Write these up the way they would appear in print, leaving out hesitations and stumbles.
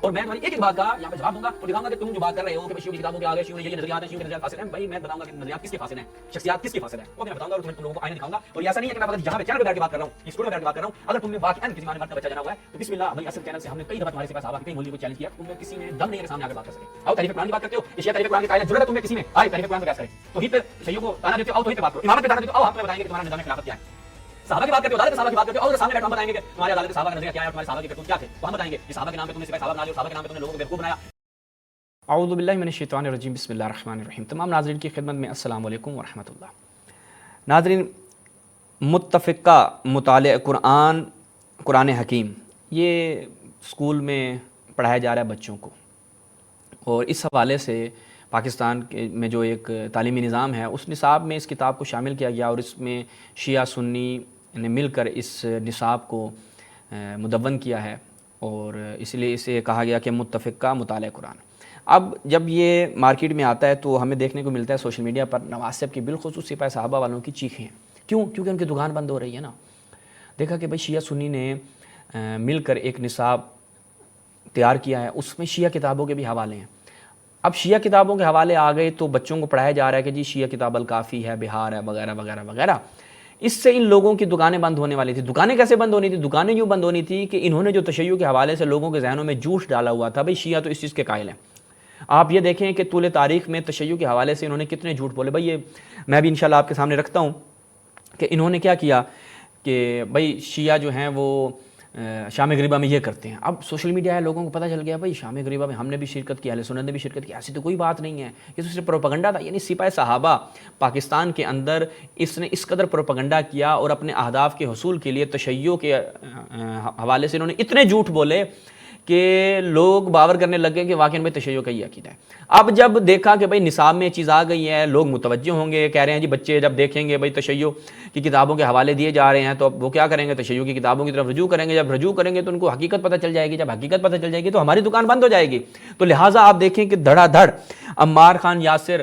اور میں تمہاری ایک ایک بات کا یہاں پہ جواب دوں گا اور دکھاؤں گا کہ تم جو بات کر رہے ہو کہ شیعوں کی کتابوں کے آگے شیعوں نے یہ نظریات ہیں، شیعوں کے نظریات فاسد ہیں، بھائی میں بتاؤں گا کہ نظریات کس کے فاسد ہیں، شخصیات کس کی فاسد ہیں، وہ میں بتاؤں گا اور تم لوگوں کو آئینہ دکھاؤں گا. اور ایسا نہیں ہے کہ میں فقط یہاں پہ چینل پہ بیٹھ کے بات کر رہا ہوں، اسٹوڈیو میں بیٹھ کے بات کر رہا ہوں. اگر تم نے واقعا کسی معنی بات کا بچہ جانا ہوا ہے تو بسم اللہ بھائی اصل چینل سے ہم نے کئی دفعہ تمہارے سپاہ صحابہ کے کئی مولوی کو چیلنج کیا، تم میں کسی میں دم نہیں ہے کہ سامنے آ کر بات کر سکے. آؤ تحریف قرآن کی بات کرتے ہو، شیعہ تحریف قرآن کے قائل ہیں، ضرورت ہے تم میں کسی میں آئے تحریف قرآن پہ بحث کریں. توحید پہ شیعوں کو تانا دیتے ہو، آؤ توحید پہ بات کرو. امامت پہ تانا دیتے ہو، آؤ ہم تمہیں بتائیں گے کہ تمہارا نظام خلافت کیا ہے. صحابہ کی بات کرتے ہو، عدالت صحابہ کی بات کرتے ہو، اور سامنے بیٹھو ہم بتائیں گے کہ تمہارے عدالت صحابہ کا نظریہ کیا ہے اور تمہارے صحابہ کے کرتوت کیا تھے. تو ہم بتائیں گے کہ صحابہ کے نام پہ تم نے سپاہ صحابہ بنا لیا اور صحابہ کے نام پہ تم نے لوگوں کو بیوقوف بنایا. اعوذ باللہ من الشیطان الرجیم، بسم اللہ الرحمن الرحیم. تمام ناظرین کی خدمت میں السلام علیکم ورحمۃ اللہ. ناظرین، متفقہ مطالعہ قرآن حکیم یہ اسکول میں پڑھایا جا رہا ہے بچوں کو، اور اس حوالے سے پاکستان میں جو ایک تعلیمی نظام ہے اس نصاب میں اس کتاب کو شامل کیا گیا، اور اس میں شیعہ سنی نے مل کر اس نصاب کو مدون کیا ہے، اور اس لیے اسے کہا گیا کہ متفقہ مطالعہ قرآن. اب جب یہ مارکیٹ میں آتا ہے تو ہمیں دیکھنے کو ملتا ہے سوشل میڈیا پر نواز صاحب کی بالخصوص سپاہ صحابہ والوں کی چیخیں. کیونکہ ان کی دکان بند ہو رہی ہے نا. دیکھا کہ بھائی شیعہ سنی نے مل کر ایک نصاب تیار کیا ہے، اس میں شیعہ کتابوں کے بھی حوالے ہیں. اب شیعہ کتابوں کے حوالے آ گئے تو بچوں کو پڑھایا جا رہا ہے کہ جی شیعہ کتاب الکافی ہے، بہار ہے، وغیرہ وغیرہ وغیرہ. اس سے ان لوگوں کی دکانیں بند ہونے والی تھی. دکانیں کیسے بند ہونی تھی؟ دکانیں یوں بند ہونی تھی کہ انہوں نے جو تشیع کے حوالے سے لوگوں کے ذہنوں میں جوش ڈالا ہوا تھا، بھائی شیعہ تو اس چیز کے قائل ہیں. آپ یہ دیکھیں کہ طول تاریخ میں تشیع کے حوالے سے انہوں نے کتنے جھوٹ بولے. بھائی یہ میں بھی انشاءاللہ آپ کے سامنے رکھتا ہوں کہ انہوں نے کیا کیا کہ بھائی شیعہ جو ہیں وہ شام غریبہ میں یہ کرتے ہیں. اب سوشل میڈیا ہے، لوگوں کو پتہ چل گیا بھائی شام غریبہ میں ہم نے بھی شرکت کی، اہل سنت نے بھی شرکت کی. ایسی تو کوئی بات نہیں ہے، یہ تو صرف پروپیگنڈا تھا. یعنی سپاہ صحابہ پاکستان کے اندر اس نے اس قدر پروپیگنڈا کیا اور اپنے اہداف کے حصول کے لیے تشیع کے حوالے سے انہوں نے اتنے جھوٹ بولے کہ لوگ باور کرنے لگ گئے کہ واقعی میں تشیع کا یہ عقیدہ ہے. اب جب دیکھا کہ بھائی نصاب میں چیز آ گئی ہے، لوگ متوجہ ہوں گے، کہہ رہے ہیں جی بچے جب دیکھیں گے بھائی تشیع کی کتابوں کے حوالے دیے جا رہے ہیں تو اب وہ کیا کریں گے، تشیع کی کتابوں کی طرف رجوع کریں گے. جب رجوع کریں گے تو ان کو حقیقت پتہ چل جائے گی. جب حقیقت پتہ چل جائے گی تو ہماری دکان بند ہو جائے گی. تو لہٰذا آپ دیکھیں کہ دھڑا دھڑ عمار خان یاسر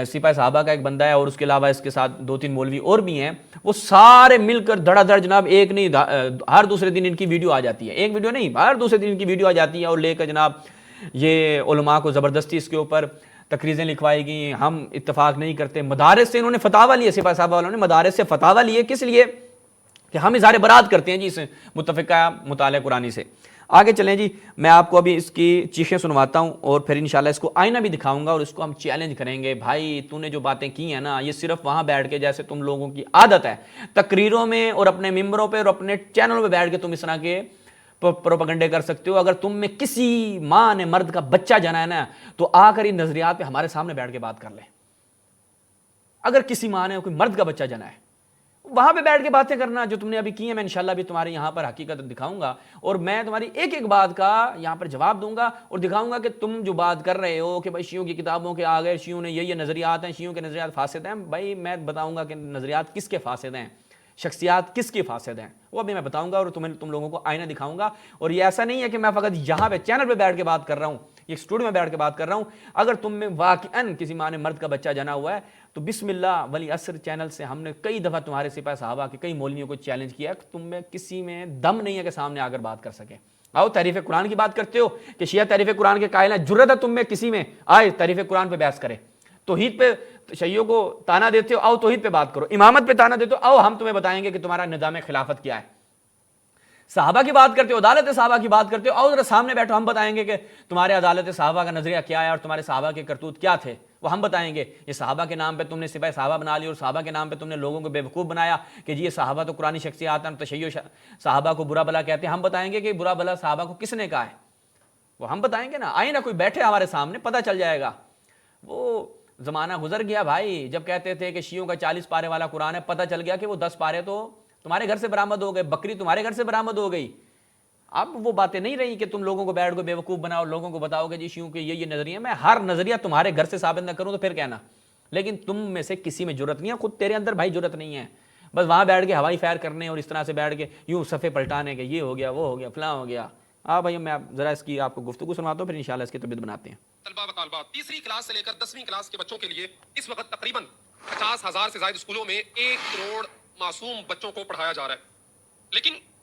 سپاہ صحابہ کا ایک بندہ ہے، اور اس کے علاوہ اس کے ساتھ 2-3 مولوی اور بھی ہیں، وہ سارے مل کر دھڑا دھڑ جناب ایک نہیں ہر دوسرے دن ان کی ویڈیو آ جاتی ہے. ایک ویڈیو نہیں، ہر دوسرے دن ان کی ویڈیو آ جاتی ہے، اور لے کر جناب یہ علماء کو زبردستی اس کے اوپر تقریریں لکھوائی گئی. ہم اتفاق نہیں کرتے. مدارس سے انہوں نے فتاوی لیے، سپاہ صحابہ والوں نے مدارس سے فتاوی لیے. کس لیے؟ کہ ہم اظہار برات کرتے ہیں جی اس متفقہ مطالعہ قرآنی سے. آگے چلیں جی، میں آپ کو ابھی اس کی چیخیں سنواتا ہوں اور پھر انشاءاللہ اس کو آئینہ بھی دکھاؤں گا اور اس کو ہم چیلنج کریں گے. بھائی تو نے جو باتیں کی ہیں نا، یہ صرف وہاں بیٹھ کے جیسے تم لوگوں کی عادت ہے تقریروں میں اور اپنے ممبروں پہ اور اپنے چینلوں پہ بیٹھ کے تم اس طرح کے پروپیگنڈے کر سکتے ہو. اگر تم میں کسی ماں نے مرد کا بچہ جنا ہے نا تو آ کر ان نظریات پہ ہمارے سامنے بیٹھ کے بات کر لیں. اگر کسی ماں نے کوئی مرد کا بچہ جنا ہے وہاں پہ بیٹھ کے باتیں کرنا جو تم نے ابھی کی ہیں. میں انشاءاللہ بھی تمہارے یہاں پر حقیقت دکھاؤں گا اور میں تمہاری ایک ایک بات کا یہاں پر جواب دوں گا اور دکھاؤں گا کہ تم جو بات کر رہے ہو کہ بھائی شیعوں کی کتابوں کے آگے شیعوں نے یہ نظریات ہیں، شیعوں کے نظریات فاسد ہیں. بھائی میں بتاؤں گا کہ نظریات کس کے فاسد ہیں، شخصیات کس کی فاسد ہیں، وہ بھی میں بتاؤں گا اور تم لوگوں کو آئینہ دکھاؤں گا. اور یہ ایسا نہیں ہے کہ میں فقط یہاں پہ چینل پہ بیٹھ کے بات کر رہا ہوں، یہ اسٹوڈیو میں بیٹھ کے بات کر رہا ہوں. اگر تم میں واقعاً کسی ماں نے مرد کا بچہ جنا ہوا ہے تو بسم اللہ ولی عصر چینل سے ہم نے کئی دفعہ تمہارے سپاہ صحابہ کے کئی مولویوں کو چیلنج کیا کہ تم میں کسی میں دم نہیں ہے کہ سامنے آ کر بات کر سکے. آؤ تحریف قرآن کی بات کرتے ہو کہ شیعہ تحریف قرآن کے قائل ہیں، جرأت ہے تم میں کسی میں آئے تحریف قرآن پہ بحث کرے. توحید پہ شیعوں کو تانا دیتے ہو، آؤ توحید پہ بات کرو. امامت پہ تانا دیتے ہو، آؤ ہم تمہیں بتائیں گے کہ تمہارا نظام خلافت کیا ہے. صحابہ کی بات کرتے ہو، عدالت صحابہ کی بات کرتے ہو، آؤ ذرا سامنے بیٹھو، ہم بتائیں گے کہ تمہارے عدالت صحابہ کا نظریہ کیا ہے اور تمہارے صحابہ کے کرتوت کیا تھے، وہ ہم بتائیں گے. یہ صحابہ کے نام پہ تم نے سپاہ صحابہ بنا لی اور صحابہ کے نام پہ تم نے لوگوں کو بیوقوف بنایا کہ جی یہ صحابہ تو قرآنی شخصیات ہیں، تشیع صحابہ کو برا بلا کہتے ہیں. ہم بتائیں گے کہ برا بلا صحابہ کو کس نے کہا ہے، وہ ہم بتائیں گے نا. آئیں نا کوئی بیٹھے ہمارے سامنے، پتہ چل جائے گا. وہ زمانہ گزر گیا بھائی جب کہتے تھے کہ شیعوں کا 40 پارے والا قرآن ہے. پتہ چل گیا کہ وہ 10 پارے تو تمہارے گھر سے برآمد ہو گئے، بکری تمہارے گھر سے برآمد ہو گئی. اب وہ باتیں نہیں رہی کہ تم لوگوں کو بیٹھ کو بیوقوف بناؤ، لوگوں کو بتاؤ کہ جی شیعوں کے یہ نظریہ. میں ہر نظریہ تمہارے گھر سے ثابت نہ کروں تو پھر کہنا، لیکن تم میں سے کسی میں جرت نہیں ہے. خود تیرے اندر بھائی جرت نہیں ہے، بس وہاں بیٹھ کے ہوائی فائر کرنے اور اس طرح سے بیٹھ کے یوں صفحے پلٹانے کے یہ ہو گیا وہ ہو گیا فلاں ہو گیا. بھائی میں ذرا اس کی آپ کو گفتگو سنواتا ہوں، پھر انشاءاللہ اس کی طبیعت بناتے ہیں. طلبہ و طالبات تیسری کلاس سے لے کر 10ویں کلاس کے بچوں کے لیے اس وقت تقریباً 50,000 سے زائد اسکولوں میں 1 کروڑ معصوم بچوں کو پڑھایا جا رہا ہے. لیکن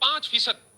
5%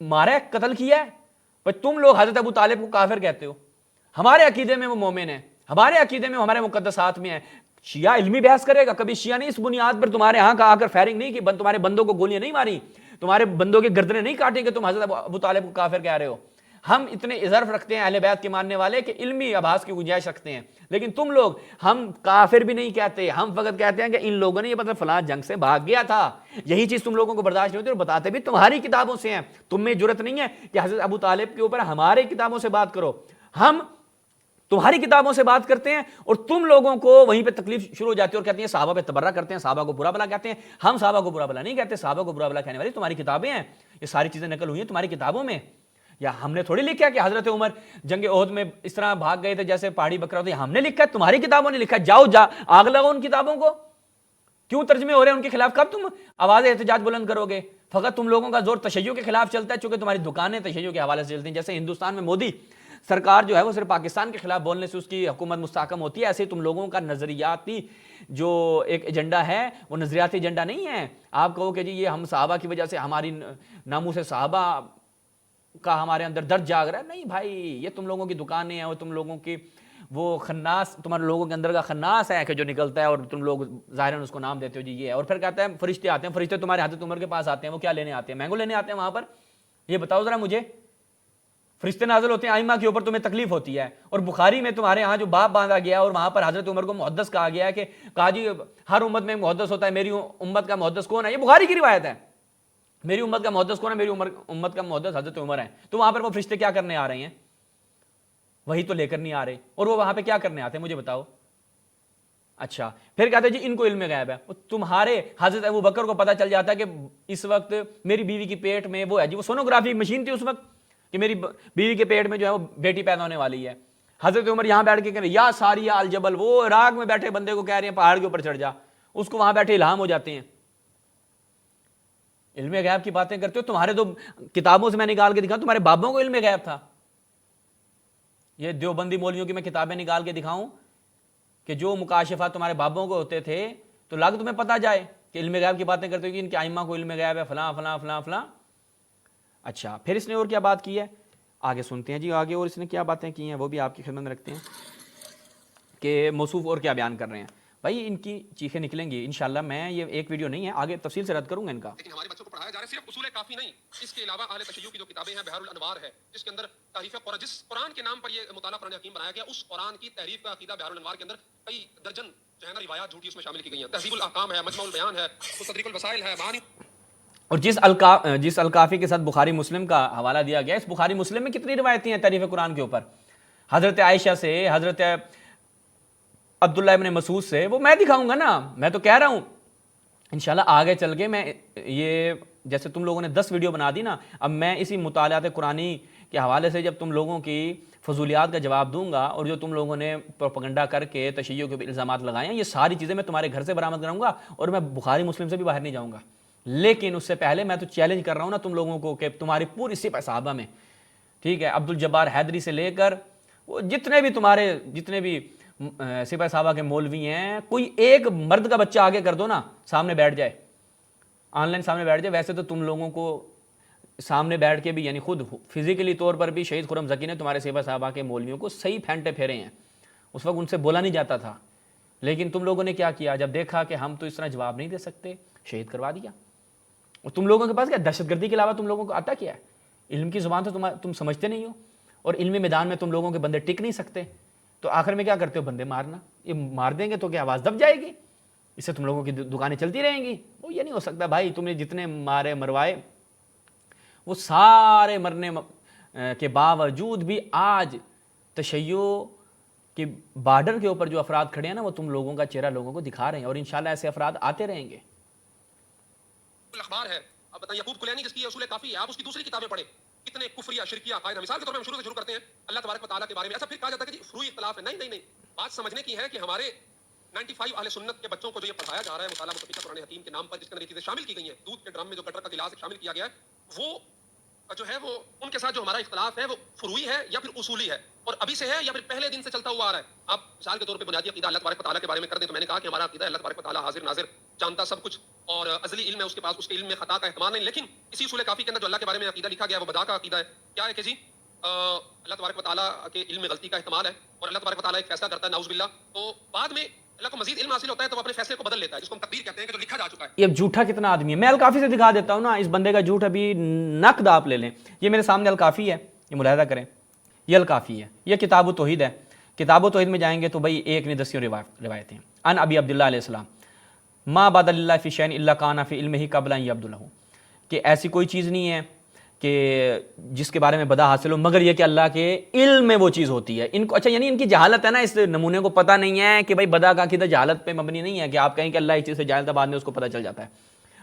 مارا ہے, قتل کیا ہے. بھائی تم لوگ حضرت ابو طالب کو کافر کہتے ہو, ہمارے عقیدے میں وہ مومن ہیں, ہمارے عقیدے میں ہمارے مقدسات میں ہیں. شیعہ علمی بحث کرے گا, کبھی شیعہ نے اس بنیاد پر تمہارے ہاں کا آ کر فائرنگ نہیں کی, تمہارے بندوں کو گولیاں نہیں ماری, تمہارے بندوں کے گردنیں نہیں کاٹیں کہ تم حضرت ابو طالب کو کافر کہہ رہے ہو. ہم اتنے ظرف رکھتے ہیں اہل بیت کے ماننے والے کہ علمی آبھاس کی گنجائش رکھتے ہیں, لیکن تم لوگ, ہم کافر بھی نہیں کہتے, ہم فقط کہتے ہیں کہ ان لوگوں نے یہ مطلب فلاں جنگ سے بھاگ گیا تھا. یہی چیز تم لوگوں کو برداشت نہیں ہوتی, اور بتاتے بھی تمہاری کتابوں سے ہیں. تم میں جرت نہیں ہے کہ حضرت ابو طالب کے اوپر ہمارے کتابوں سے بات کرو. ہم تمہاری کتابوں سے بات کرتے ہیں اور تم لوگوں کو وہیں پہ تکلیف شروع ہو جاتی ہے اور کہتے ہیں صحابہ پہ تبرہ کرتے ہیں, صحابہ کو برا بلا کہتے ہیں. ہم صحابہ کو برا بلا نہیں کہتے, صحابہ کو برا بلا کہنے والی تمہاری کتابیں ہیں. یہ ساری چیزیں نقل ہوئی ہیں تمہاری کتابوں میں. یا ہم نے تھوڑی لکھا کہ حضرت عمر جنگ احد میں اس طرح بھاگ گئے تھے جیسے پہاڑی بکرا ہوتا ہے, ہم نے لکھا ہے, تمہاری کتابوں نے لکھا ہے. جاؤ آگ لگاؤ ان کتابوں کو. کیوں ترجمے ہو رہے ہیں ان کے خلاف؟ کب تم آواز احتجاج بلند کرو گے؟ فقط تم لوگوں کا زور تشیع کے خلاف چلتا ہے, چونکہ تمہاری دکانیں تشیع کے حوالے سے چلتی ہیں. جیسے ہندوستان میں مودی سرکار جو ہے وہ صرف پاکستان کے خلاف بولنے سے اس کی حکومت مستحکم ہوتی ہے, ایسے تم لوگوں کا نظریاتی جو ایک ایجنڈا ہے وہ نظریاتی ایجنڈا نہیں ہے. آپ کہو کہ جی یہ ہم صحابہ کی وجہ سے ہماری ناموس صحابہ کا ہمارے اندر درد جاگ رہا ہے. نہیں بھائی, یہ تم لوگوں کی دکانیں ہیں اور تم لوگوں کی وہ خناس, تمہارے لوگوں کے اندر کا خناس ہے کہ جو نکلتا ہے اور تم لوگ ظاہراً اس کو نام دیتے ہو جی یہ ہے. اور پھر کہتا ہے فرشتے آتے ہیں, فرشتے تمہارے حضرت عمر کے پاس آتے ہیں, وہ کیا لینے آتے ہیں؟ مینگو لینے آتے ہیں وہاں پر؟ یہ بتاؤ ذرا مجھے. فرشتے نازل ہوتے ہیں ائمہ کے اوپر, تمہیں تکلیف ہوتی ہے. اور بخاری میں تمہارے ہاں جو باب باندھا گیا اور وہاں پر حضرت عمر کو محدث کہا گیا ہے کہ کہا جی ہر امت میں محدث ہوتا ہے, میری امت کا محدث کون ہے؟ یہ بخاری کی روایت ہے. میری امت کا محدث کون ہے؟ میری امت کا محدث حضرت عمر ہے. تو وہاں پر وہ فرشتے کیا کرنے آ رہے ہیں؟ وہی تو لے کر نہیں آ رہے. اور وہ وہاں پہ کیا کرنے آتے ہیں مجھے بتاؤ. اچھا پھر کہتے ہیں جی ان کو علم غیب ہے. تمہارے حضرت ابو بکر کو پتہ چل جاتا ہے کہ اس وقت میری بیوی کی پیٹ میں وہ ہے جی, وہ سونوگرافی مشین تھی اس وقت کہ میری بیوی کے پیٹ میں جو ہے وہ بیٹی پیدا ہونے والی ہے. حضرت عمر یہاں بیٹھ کے کہہ رہے ہیں یا ساریہ الجبل, وہ عراق میں بیٹھے بندے کو کہہ رہے ہیں پہاڑ کے اوپر چڑھ جا, اس کو وہاں بیٹھے الہام ہو جاتے ہیں. علم غیب کی باتیں کرتے ہو. تمہارے تو کتابوں سے میں نکال کے دکھاؤں, تمہارے بابوں کو علم غیب تھا. یہ دیوبندی مولویوں کی میں کتابیں نکال کے دکھاؤں کہ جو مکاشفات تمہارے بابوں کو ہوتے تھے تو لاگ تمہیں پتہ جائے کہ علم غیب کی باتیں کرتے ہو کہ ان کے ائمہ کو علم غیب ہے فلاں فلاں فلاں فلاں. اچھا پھر اس نے اور کیا بات کی ہے آگے سنتے ہیں جی آگے, اور اس نے کیا باتیں کی ہیں وہ بھی آپ کی خدمت میں رکھتے ہیں کہ موصوف اور کیا بیان کر رہے ہیں. بھائی ان کی چیخیں نکلیں گی انشاءاللہ. میں یہ ایک ویڈیو نہیں ہے, آگے تفصیل سے رد کروں گا ان کا. لیکن ہمارے بچوں کو پڑھایا جا رہا ہے صرف اصول کافی نہیں, اس کے علاوہ اہل تشیع کی جو کتابیں ہیں بحر الانوار ہے جس کے اندر تحریف قرآن, جس قرآن کے نام پر یہ مطالعہ قرآن حکیم بنایا گیا, اس قرآن کی تحریف کا عقیدہ بحر الانوار کے اندر کئی درجن جو ہے نا روایات جھوٹی اس میں شامل کی گئی ہیں. تہذیب الاحکام ہے, مجمع البیان ہے, مستدرک الوسائل ہے, معانی. اور جس الکافی کے ساتھ بخاری مسلم کا حوالہ دیا گیا, اس بخاری مسلم میں کتنی روایتیں ہیں تحریف قرآن کے اوپر, حضرت عائشہ سے, حضرت عبداللہ ابن مسعود سے. وہ میں دکھاؤں گا نا, میں تو کہہ رہا ہوں انشاءاللہ آگے چل کے میں یہ جیسے تم لوگوں نے 10 ویڈیو بنا دی نا, اب میں اسی مطالعات قرآنی کے حوالے سے جب تم لوگوں کی فضولیات کا جواب دوں گا اور جو تم لوگوں نے پروپیگنڈا کر کے تشیع کے الزامات لگائے ہیں, یہ ساری چیزیں میں تمہارے گھر سے برآمد کراؤں گا اور میں بخاری مسلم سے بھی باہر نہیں جاؤں گا. لیکن اس سے پہلے میں تو چیلنج کر رہا ہوں نا تم لوگوں کو کہ تمہاری پوری سپہ صحابہ میں, ٹھیک ہے, عبد الجبار حیدری سے لے کر وہ جتنے بھی تمہارے جتنے بھی سپہ صحابہ کے مولوی ہیں, کوئی ایک مرد کا بچہ آگے کر دو نا, سامنے بیٹھ جائے, آن لائن سامنے بیٹھ جائے. ویسے تو تم لوگوں کو سامنے بیٹھ کے بھی یعنی خود فزیکلی طور پر بھی شہید خرم زکی نے تمہارے سپہ صحابہ کے مولویوں کو صحیح پھینٹے پھیرے ہیں. اس وقت ان سے بولا نہیں جاتا تھا, لیکن تم لوگوں نے کیا کیا, جب دیکھا کہ ہم تو اس طرح جواب نہیں دے سکتے, شہید کروا دیا. اور تم لوگوں کے پاس کیا دہشت گردی کے علاوہ تم لوگوں کو آتا کیا ہے؟ علم کی زبان تو تم سمجھتے نہیں ہو, اور علمی میدان میں تم لوگوں کے بندے ٹک نہیں سکتے, تو آخر میں کیا کرتے ہو, بندے مارنا. یہ مار دیں گے تو کیا آواز دب جائے گی, اس سے تم لوگوں کی دکانیں چلتی رہیں گی. وہ یہ نہیں ہو سکتا بھائی, تم نے جتنے مارے مروائے وہ سارے مرنے کے باوجود بھی آج تشیع کے بارڈر کے اوپر جو افراد کھڑے ہیں نا, وہ تم لوگوں کا چہرہ لوگوں کو دکھا رہے ہیں, اور انشاءاللہ ایسے افراد آتے رہیں گے. اخبار ہے, اب بتائیں یعقوب کلینی جس کی اصول کافی ہے, آپ اس کی دوسری کتابیں پڑھیں, کتنے کفریہ شرکیہ عقائد. مثال کے طور پر ہم شروع کرتے ہیں اللہ تبارک و تعالیٰ کے بارے میں. ایسا پھر کہا جاتا ہے کہ فروعی اختلاف ہے. نہیں, بات سمجھنے کی ہے کہ ہمارے 95 اہل سنت کے بچوں کو جو یہ پڑھایا جا رہا ہے مطالعہ متفقہ قرآن حکیم کے نام پر, جس کے اندر یہ چیزیں شامل کی گئی ہیں, دودھ کے ڈرم میں جو گٹر کا گلاس شامل کیا گیا ہے, وہ جو ہے وہ ان کے ساتھ جو ہمارا اختلاف ہے وہ فروعی ہے یا پھر اصولی ہے, اور ابھی سے ہے یا پھر پہلے دن سے چلتا ہوا آ رہا ہے. آپ مثال کے طور پہ بنیادی عقیدہ اللہ تبارک و تعالیٰ کے بارے میں کر دیں تو میں نے کہا کہ ہمارا عقیدہ اللہ تبارک و تعالیٰ حاضر ناظر, جانتا سب کچھ, اور ازلی علم ہے اس کے پاس, اس کے علم میں خطا کا احتمال نہیں. لیکن اسی اصول کافی کے اندر جو اللہ کے بارے میں عقیدہ لکھا گیا ہے وہ بدا کا عقیدہ ہے. کیا ہے کہ جی اللہ تبارک و تعالیٰ کے علم میں غلطی کا احتمال ہے, اور اللہ تبارک و تعالیٰ ایک فیصلہ کرتا ہے نعوذ باللہ, تو بعد میں اللہ کو مزید علم حاصل ہوتا ہے تو وہ اپنے فیصلے کو بدل لیتا ہے, جس کو ہم تقدیر کہتے ہیں کہ جو لکھا جا چکا ہے. یہ جھوٹا کتنا آدمی ہے. میں الکافی سے دکھا دیتا ہوں نا اس بندے کا جھوٹ, ابھی نقد آپ لے لیں. یہ میرے سامنے الکافی ہے, یہ ملاحظہ کریں, یہ الکافی ہے, یہ کتاب التوحید ہے. کتاب التوحید میں جائیں گے تو بھائی ایک نے 10 روایتیں ان ابی عبداللہ علیہ السلام ما بعد اللہ فی شیء الا کان فی علمہ قبل ان یبدلہ, کہ ایسی کوئی چیز نہیں ہے کہ جس کے بارے میں بدا حاصل ہو مگر یہ کہ اللہ کے علم میں وہ چیز ہوتی ہے. ان کو اچھا یعنی ان کی جہالت ہے نا, اس نمونے کو پتہ نہیں ہے کہ بھائی بدا کا عقیدہ جہالت پہ مبنی نہیں ہے کہ آپ کہیں کہ اللہ اس چیز سے جاہل تھا بعد میں اس کو پتہ چل جاتا ہے.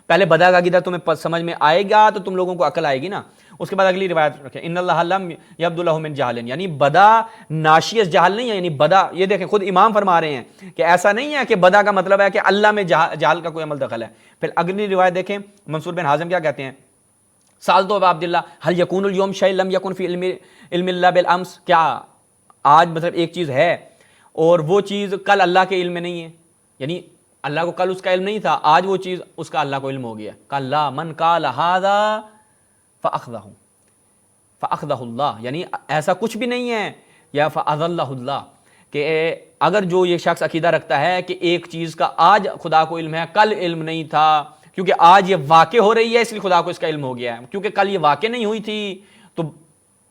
پہلے بدا کا عقیدہ تمہیں سمجھ میں آئے گا تو تم لوگوں کو عقل آئے گی نا. اس کے بعد اگلی روایت رکھیں ان اللہ لم یبدلہ من جہل, یعنی بدا ناشی از جہل نہیں ہے, یعنی بدا, یہ دیکھیں خود امام فرما رہے ہیں کہ ایسا نہیں ہے کہ بدا کا مطلب ہے کہ اللہ میں جہل کا کوئی عمل دخل ہے. پھر اگلی روایت دیکھیں, منصور بن حازم کیا کہتے ہیں, سالت ابا عبداللہ حل یکون اليوم شیء لم یکن فی علم اللہ بالامس, کیا آج مطلب ایک چیز ہے اور وہ چیز کل اللہ کے علم میں نہیں ہے, یعنی اللہ کو کل اس کا علم نہیں تھا, آج وہ چیز اس کا اللہ کو علم ہو گیا. کلا من قال ھذا فاخذہ اللہ, یعنی ایسا کچھ بھی نہیں ہے, یا فاضلہ اللہ, کہ اگر جو یہ شخص عقیدہ رکھتا ہے کہ ایک چیز کا آج خدا کو علم ہے کل علم نہیں تھا, کیونکہ آج یہ واقع ہو رہی ہے اس لیے خدا کو اس کا علم ہو گیا ہے, کیونکہ کل یہ واقع نہیں ہوئی تھی تو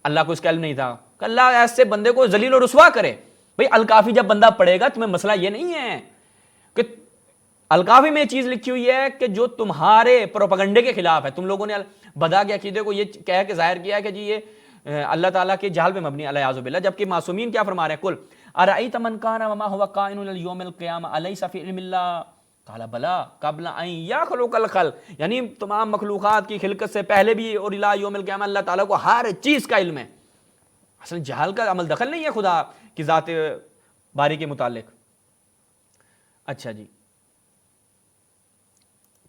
اللہ کو اس کا علم نہیں تھا. کہ اللہ ایسے بندے کو ذلیل و رسوا کرے. بھئی الکافی جب بندہ پڑھے گا تمہیں مسئلہ یہ نہیں ہے کہ الکافی میں یہ چیز لکھی ہوئی ہے کہ جو تمہارے پروپیگنڈے کے خلاف ہے. تم لوگوں نے بدا کے عقیدے کو یہ کہہ کے ظاہر کیا ہے کہ جی یہ اللہ تعالیٰ کے جہل پہ مبنی علیہ باللہ, جبکہ معصومین کیا فرما رہے ہیں, کل ارأیت من کان وما هو کائن الی یوم القیامہ الیس فی علم اللہ قال بلا قبل ان یخلق الخلق, یعنی تمام مخلوقات کی خلقت سے پہلے بھی اور الی یوم القیامہ اللہ تعالیٰ کو ہر چیز کا علم ہے. اصل جہل کا عمل دخل نہیں ہے خدا کی ذات باری کے متعلق. اچھا جی,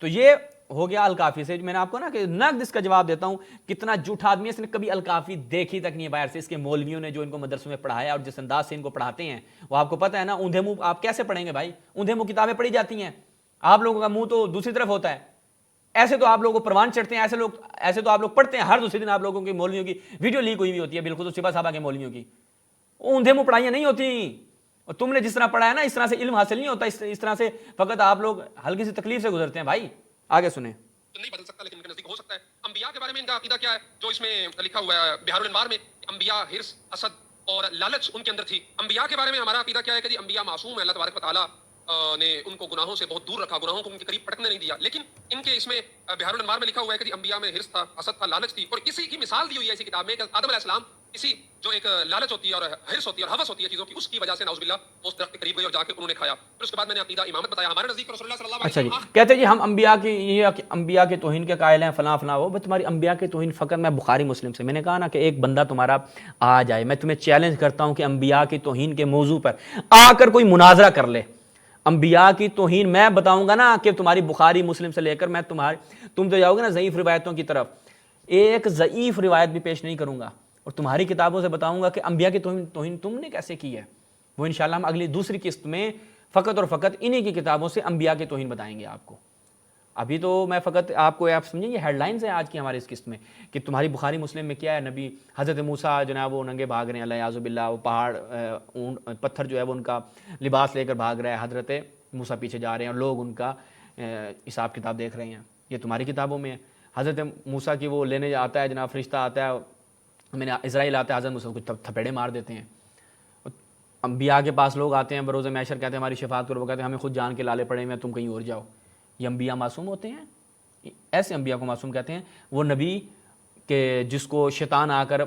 تو یہ ہو گیا الکافی سے. میں نے آپ کو نا کہ نقد اس کا جواب دیتا ہوں, کتنا جھوٹا آدمی ہے, اس نے کبھی الکافی دیکھی تک نہیں ہے باہر سے. اس کے مولویوں نے جو ان کو مدرسوں میں پڑھایا اور جس انداز سے ان کو پڑھاتے ہیں وہ آپ کو پتہ ہے نا, اوندھے منہ آپ کیسے پڑھیں گے بھائی, اوندھے منہ کتابیں پڑھی جاتی ہیں, آپ لوگوں کا منہ تو دوسری طرف ہوتا ہے. ایسے تو آپ لوگوں کو پروان چڑھتے ہیں, ایسے تو آپ لوگ پڑھتے ہیں, ہر دوسرے دن آپ لوگوں کی مولویوں کی ویڈیو لیک ہوئی ہوتی ہے, بالخصوص سپاہ صحابہ کے مولویوں کی. اوندھے منہ پڑھائیاں نہیں ہوتی, اور تم نے جس طرح پڑھا ہے نا اس طرح سے علم حاصل نہیں ہوتا, اس طرح سے فقط آپ لوگ ہلکی سی تکلیف سے گزرتے ہیں. بھائی آگے سنیں. نہیں بدل سکتا لیکن ان کے نزدیک ہو سکتا ہے. انبیاء کے بارے میں ان کا عقیدہ کیا ہے, جو اس میں لکھا ہوا ہے بہار الانوار میں, انبیاء حرص, حسد اور لالچ ان کے اندر تھی. انبیاء کے بارے میں ہمارا عقیدہ کیا ہے کہ جی انبیاء معصوم ہیں, اللہ تبارک و تعالیٰ نے ان کو گناہوں سے بہت دور رکھا, گناہوں کو ان کے قریب پٹکنے نہیں دیا. لیکن ان کے اس میں بہار الانوار میں لکھا ہوا ہے کہ جی انبیاء میں حرص تھا, حسد تھا, لالچ تھی, اور اسی کی مثال دی ہوئی ہے اسی کتاب میں کہ آدم علیہ السلام اسی جو ایک لالچ ہوتی ہے اور حرص ہوتی ہے اور ہوس ہوتی ہے چیزوں کی, اس کی وجہ سے نعوذ باللہ وہ اس درخت کے قریب گئے اور جا کے انہوں نے کھایا. پھر اس کے بعد میں نے عقیدہ امامت بتایا. ہمارے نزدیک رسول اللہ صلی اللہ علیہ وسلم اچھا جی, کہتے ہیں جی ہم انبیاء کی یہ انبیاء کے توہین کے قائل ہیں فلاں فلاں, وہ تمہاری انبیاء کے توہین فقط میں بخاری مسلم سے. میں نے کہا نا کہ ایک بندہ تمہارا آ جائے, میں تمہیں چیلنج کرتا ہوں کہ انبیاء کی توہین کے موضوع پر آ کر کوئی مناظرہ کر لے. انبیاء کی توہین میں بتاؤں گا نا کہ تمہاری بخاری مسلم سے لے کر میں تم تو جاؤ گے نا ضعیف روایتوں کی طرف, ایک ضعیف روایت بھی پیش نہیں کروں گا, اور تمہاری کتابوں سے بتاؤں گا کہ انبیاء کی توہین تم نے کیسے کی ہے. وہ انشاءاللہ ہم اگلی دوسری قسط میں فقط اور فقط انہی کی کتابوں سے انبیاء کی توہین بتائیں گے آپ کو. ابھی تو میں فقط آپ کو آپ سمجھیں یہ ہیڈ لائنز ہیں آج کی ہماری اس قسط میں کہ تمہاری بخاری مسلم میں کیا ہے, نبی حضرت موسیٰ جناب وہ ننگے بھاگ رہے ہیں علیہ باللہ, وہ پہاڑ پتھر جو ہے وہ ان کا لباس لے کر بھاگ رہا ہے, حضرت موسیٰ پیچھے جا رہے ہیں اور لوگ ان کا حساب کتاب دیکھ رہے ہیں. یہ تمہاری کتابوں میں ہے. حضرت موسیٰ کی وہ لینے آتا ہے جناب فرشتہ آتا ہے, میں نے اسرائیل آتا ہے, حضرت موسیٰ کو تھپیڑے مار دیتے ہیں. انبیاء کے پاس لوگ آتے ہیں بروز محشر, کہتے ہیں ہماری شفاعت کرو, وہ کہتے ہیں ہمیں خود جان کے لالے پڑے ہیں, تم کہیں اور جاؤ. یہ انبیاء معصوم ہوتے ہیں, ایسے انبیاء کو معصوم کہتے ہیں. وہ نبی کہ جس کو شیطان آ کر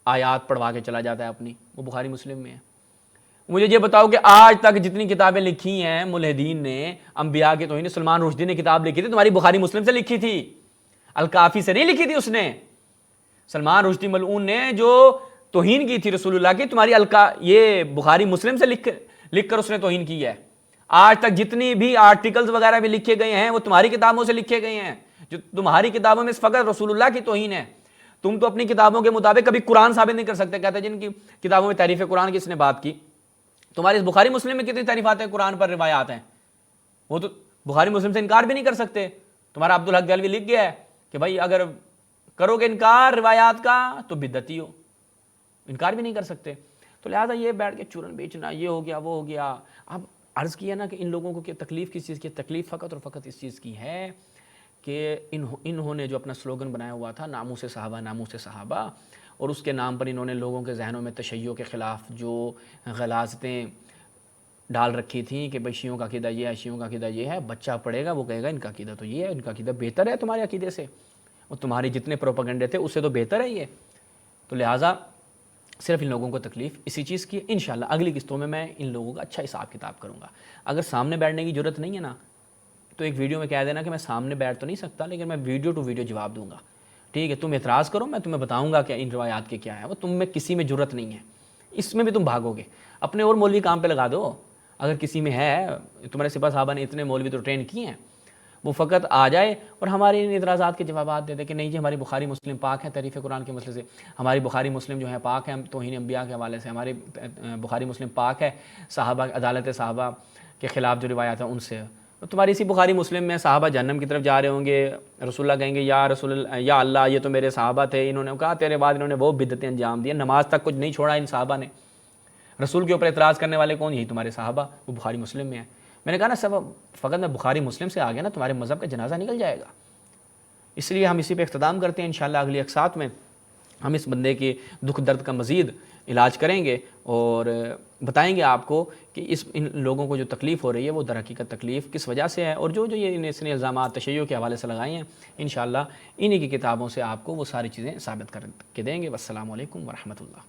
آیات پڑھوا کے چلا جاتا ہے اپنی, وہ بخاری مسلم میں ہے. مجھے یہ بتاؤ کہ آج تک جتنی کتابیں لکھی ہیں ملحدین نے انبیاء کے توہین, سلمان رشدی نے کتاب لکھی تھی تمہاری بخاری مسلم سے لکھی تھی, الکافی سے نہیں لکھی تھی اس نے. سلمان رشدی ملعون نے جو توہین کی تھی رسول اللہ کی, تمہاری یہ بخاری مسلم سے لکھ کر اس نے توہین کی ہے. آج تک جتنی بھی آرٹیکلز وغیرہ بھی لکھے گئے ہیں وہ تمہاری کتابوں سے لکھے گئے ہیں, جو تمہاری کتابوں میں فقط رسول اللہ کی توہین ہے. تم تو اپنی کتابوں کے مطابق کبھی قرآن ثابت نہیں کر سکتے. کہتے ہیں جن کی کتابوں میں تعریف قرآن کی اس نے بات کی, تمہارے اس بخاری مسلم میں کتنی تعریفات ہیں قرآن پر, روایات ہیں, وہ تو بخاری مسلم سے انکار بھی نہیں کر سکتے. تمہارا عبدالحق دہلوی لکھ گیا ہے کہ بھائی اگر کرو گے انکار روایات کا تو بدعتی ہو, انکار بھی نہیں کر سکتے. تو لہٰذا یہ بیٹھ کے چورن بیچنا, یہ ہو گیا وہ ہو گیا. اب عرض کیا نا کہ ان لوگوں کو تکلیف کس چیز کی, تکلیف فقط اور فقط اس چیز کی ہے کہ انہوں نے جو اپنا سلوگن بنایا ہوا تھا ناموس صحابہ ناموس صحابہ, اور اس کے نام پر انہوں نے لوگوں کے ذہنوں میں تشیع کے خلاف جو غلاظتیں ڈال رکھی تھیں کہ بھئی شیعوں کا عقیدہ یہ ہے, شیعوں کا عقیدہ یہ ہے. بچہ پڑھے گا وہ کہے گا ان کا عقیدہ تو یہ ہے, ان کا عقیدہ بہتر ہے تمہارے عقیدے سے, اور تمہارے جتنے پروپیگنڈے تھے اس سے تو بہتر ہے یہ. تو لہٰذا صرف ان لوگوں کو تکلیف اسی چیز کی. انشاءاللہ اگلی قسطوں میں ان لوگوں کا اچھا حساب کتاب کروں گا. اگر سامنے بیٹھنے کی ضرورت نہیں ہے نا تو ایک ویڈیو میں کہہ دینا کہ میں سامنے بیٹھ تو نہیں سکتا لیکن میں ویڈیو ٹو ویڈیو جواب دوں گا. ٹھیک ہے, تم اعتراض کرو, میں تمہیں بتاؤں گا کہ ان روایات کے کیا ہے. وہ تم میں کسی میں ضرورت نہیں ہے, اس میں بھی تم بھاگو گے. اپنے اور مولوی کام پہ لگا دو. اگر کسی میں ہے, تمہارے سپاہ صحابہ نے اتنے مولوی تو ٹرین کیے ہیں, وہ فقط آ جائے اور ہمارے ان اعتراضات کے جوابات دے دے کہ نہیں جی ہماری بخاری مسلم پاک ہے تعریف قرآن کے مسئلے سے, ہماری بخاری مسلم جو ہے پاک ہے توہین انبیاء کے حوالے سے, ہماری بخاری مسلم پاک ہے صحابہ عدالت صحابہ کے خلاف جو روایات ہیں ان سے. تمہاری اسی بخاری مسلم میں صحابہ جہنم کی طرف جا رہے ہوں گے, رسول اللہ کہیں گے یا رسول اللہ یا اللہ یہ تو میرے صحابہ تھے, انہوں نے کہا تیرے بعد انہوں نے وہ بدعتیں انجام دی, نماز تک کچھ نہیں چھوڑا ان صحابہ نے. رسول کے اوپر اعتراض کرنے والے کون, یہی تمہارے صحابہ, وہ بخاری مسلم میں ہیں. میں نے کہا نا سب فقط میں بخاری مسلم سے آ گیا نا تمہارے مذہب کا جنازہ نکل جائے گا. اس لیے ہم اسی پہ اختتام کرتے ہیں. انشاءاللہ اگلی اقساط میں ہم اس بندے کے دکھ درد کا مزید علاج کریں گے اور بتائیں گے آپ کو کہ ان لوگوں کو جو تکلیف ہو رہی ہے وہ در حقیقت تکلیف کس وجہ سے ہے, اور جو یہ اس نے الزامات تشیع کے حوالے سے لگائے ہیں انشاءاللہ انہی کی کتابوں سے آپ کو وہ ساری چیزیں ثابت کر کے دیں گے. والسلام علیکم ورحمۃ اللہ.